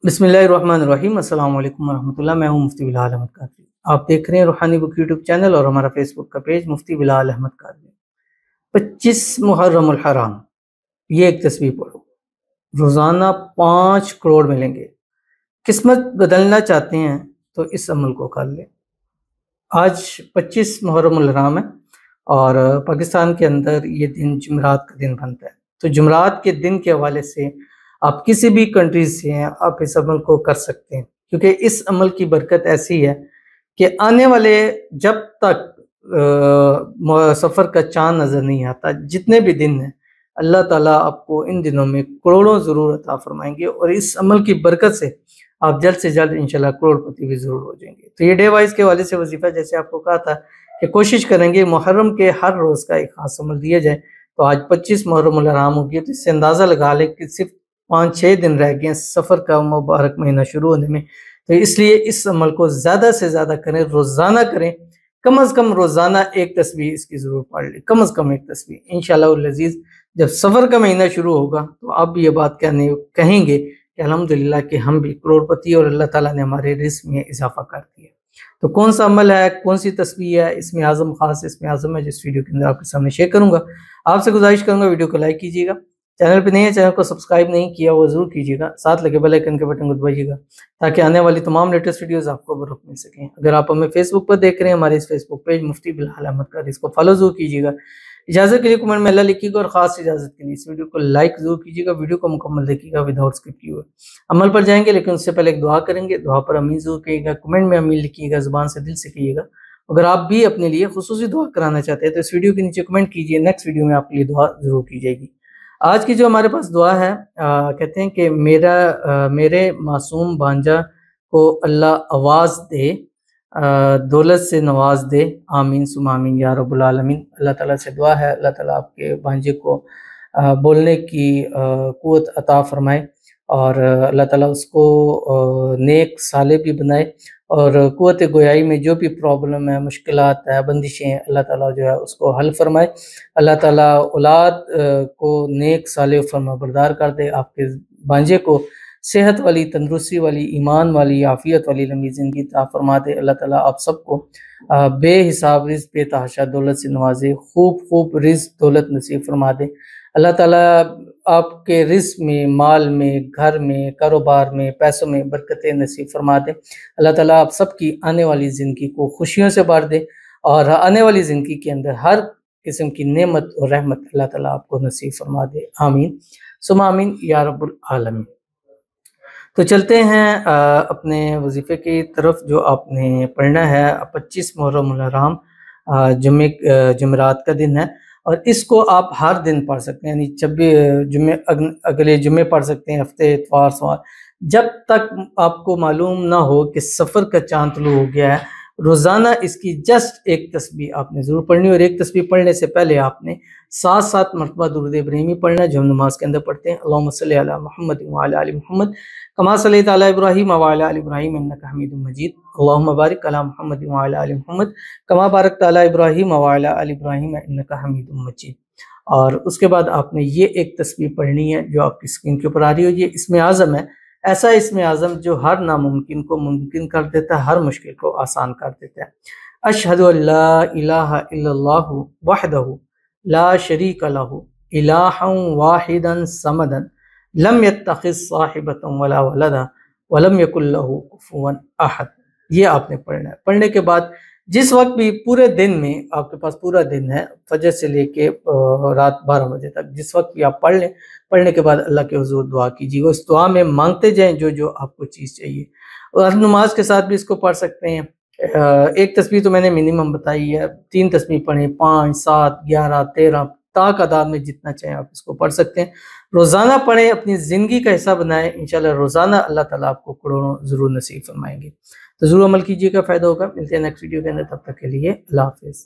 बिस्मिल्लाहिर्रहमानिर्रहीम। अस्सलाम वालेकुम रहमतुल्लाह। मैं हूं मुफ्ती बिलाल अहमद कादरी। आप देख रहे हैं रूहानी बुक यूट्यूब चैनल और हमारा फेसबुक का पेज मुफ्ती बिलाल अहमद कादरी। 25 मुहर्रमुल हराम, ये एक तस्वीर पढ़ो, रोज़ाना 5 करोड़ मिलेंगे। किस्मत बदलना चाहते हैं तो इस अमल को कर लें। आज 25 मुहर्रमुल हराम है और पाकिस्तान के अंदर ये दिन जुमेरात का दिन बनता है। तो जुमेरात के दिन के हवाले से आप किसी भी कंट्री से हैं, आप इस अमल को कर सकते हैं, क्योंकि इस अमल की बरकत ऐसी है कि आने वाले जब तक सफ़र का चाँद नज़र नहीं आता, जितने भी दिन हैं, अल्लाह ताला आपको इन दिनों में करोड़ों ज़रूर अता फरमाएंगे और इस अमल की बरकत से आप जल्द से जल्द इंशाल्लाह करोड़पति भी ज़रूर हो जाएंगे। तो ये डे वाइज के हवाले से वजीफ़ा, जैसे आपको कहा था कि कोशिश करेंगे मुहर्रम के हर रोज़ का एक खास अमल दिया जाए। तो आज 25 मुहर्रमुल हराम हो गई, तो इससे अंदाज़ा लगा लें कि सिर्फ 5-6 दिन रह गए हैं सफ़र का मुबारक महीना शुरू होने में। तो इसलिए इस अमल को ज़्यादा से ज़्यादा करें, रोज़ाना करें, कम अज़ कम रोज़ाना एक तस्बीह इसकी ज़रूर पढ़ लें, कम अज़ कम एक तस्बीह। इंशाअल्लाह अज़ीज़ जब सफ़र का महीना शुरू होगा तो आप भी ये बात कहेंगे कि अल्हम्दुलिल्लाह कि हम भी करोड़पति और अल्लाह ताला ने हमारे रिज़्क़ में इजाफ़ा कर दिया। तो कौन सा अमल है, कौन सी तस्बीह है, इसमें आज़म ख़ास इसमें आज़म है, जिस वीडियो के अंदर आपके सामने शेयर करूँगा। आपसे गुजारिश करूँगा वीडियो को लाइक कीजिएगा, चैनल पे नहीं है, चैनल को सब्सक्राइब नहीं किया वो ज़रूर कीजिएगा, साथ लगे बेल आइकन के बटन को दबाइएगा ताकि आने वाली तमाम लेटेस्ट वीडियोस आपको बरवक्त मिल सकें। अगर आप हमें फेसबुक पर देख रहे हैं, हमारे इस फेसबुक पेज मुफ्ती बिलाल अहमद कादरी, इसको फॉलो ज़रूर कीजिएगा। इजाज़त के लिए कमेंट में अल्लाह लिखिएगा और ख़ास इजाज़त के लिए इस वीडियो को लाइक ज़रूर कीजिएगा, वीडियो को मुकम्मल देखिएगा विदाउट स्किप किए हुए। अमल पर जाएंगे लेकिन उससे पहले एक दुआ करेंगे, दुआ पर आमीन ज़रूर कहिएगा, कमेंट में आमीन लिखिएगा, ज़ुबान से दिल से कहिएगा। अगर आप भी अपने लिए खुसूसी दुआ कराना चाहते हैं तो इस वीडियो के नीचे कमेंट कीजिए, नेक्स्ट वीडियो में आपके लिए दुआ ज़रूर की जाएगी। आज की जो हमारे पास दुआ है, कहते हैं कि मेरे मासूम भांजा को अल्लाह आवाज़ दे, दौलत से नवाज दे, आमीन सुम आमीन या रब्बुल आलमीन। अल्लाह ताला से दुआ है अल्लाह ताला आपके भांजे को बोलने की क़ुव्वत अता फरमाए और अल्लाह ताला उसको नेक साले भी बनाए और क़ुव्वत गोयाई में जो भी प्रॉब्लम है, मुश्किलात है, बंदिशें हैं, अल्लाह ताला जो है उसको हल फरमाए। अल्लाह ताला औलाद को नेक साले फरमाबरदार कर दे, आपके भांजे को सेहत वाली, तंदुरुस्ती वाली, ईमान वाली, आफ़ियत वाली लंबी ज़िंदगी अता फरमा दे। अल्लाह ताला आप सबको बेहिसाब रिज़्क़, बेतहाशा दौलत से नवाजे, खूब रिज़्क़ दौलत नसीब फरमा दे। अल्लाह ताला आपके रिज़्क़ में, माल में, घर में, कारोबार में, पैसों में बरकतें नसीब फरमा दे। अल्लाह ताला आप सबकी आने वाली ज़िंदगी को खुशियों से भर दे और आने वाली ज़िंदगी के अंदर हर किस्म की नेमत और रहमत अल्लाह ताला आपको नसीब फरमा दे, आमीन सुम आमीन या रब्बुल आलमीन। तो चलते हैं अपने वजीफ़े की तरफ, जो आपने पढ़ना है 25 मुहर्रमुल हराम, जुमेरात का दिन है और इसको आप हर दिन पढ़ सकते हैं, यानी जब भी अगले जुम्मे पढ़ सकते हैं, हफ्ते, इतवार, सोमवार, जब तक आपको मालूम ना हो कि सफ़र का चाँद तुलू हो गया है। रोज़ाना इसकी जस्ट एक तस्बीह आपने ज़रूर पढ़नी और एक तस्बीह पढ़ने से पहले आपने 7 मरतबा दुरूद इब्राहिमी पढ़ना है, जो हम नमाज के अंदर पढ़ते हैं। अल्लाहुम्मा सल्ली अला मुहम्मद व अला आलि मुहम्मद कमा सल्लैता अला इब्राहीम व अला आलि इब्राहीम इन्नका हमीदुम मजीद। अल्लाहुम्मा बारिक अला मुहम्मद व अला आलि मुहम्मद कमा बारकता अला इब्राहीम व अला आलि इब्राहीम इन्नका हमीदुम मजीद। और उसके बाद आपने ये एक तस्बीह पढ़नी है जो आपकी स्क्रीन के ऊपर आ रही हो। ये इसमें आज़म है, ऐसा इसमें आज़म जो हर नामुमकिन को मुमकिन कर देता है, हर मुश्किल को आसान कर देता है। अशहदु अल्ला इलाहा इल्लल्लाहु वहदहु ला शरीका लहु इलाहन वाहिदन समदन लम यत्तखिज़ साहिबतन वला वलदा वलम यकुल लहु कुफुवन अहद। ये आपने पढ़ना है। पढ़ने के बाद जिस वक्त भी पूरे दिन में, आपके पास पूरा दिन है, फजर से लेके रात 12 बजे तक, जिस वक्त भी आप पढ़ लें, पढ़ने के बाद अल्लाह के हुज़ूर दुआ कीजिएगा। उस दुआ में मांगते जाएं जो आपको चीज़ चाहिए। और नमाज के साथ भी इसको पढ़ सकते हैं। एक तस्बीह तो मैंने मिनिमम बताई है, 3 तस्बीह पढ़ें, 5, 7, 11, 13 ताक आदाद में जितना चाहें आप इसको पढ़ सकते हैं। रोज़ाना पढ़ें, अपनी ज़िंदगी का हिस्सा बनाएं, इंशाल्लाह रोज़ाना अल्लाह ताला आपको करोड़ों ज़रूर नसीब फरमाएंगे। तो ज़रूर अमल कीजिएगा, फ़ायदा होगा। मिलते हैं नेक्स्ट वीडियो के अंदर, तब तक के लिए अल्लाह हाफ़िज़।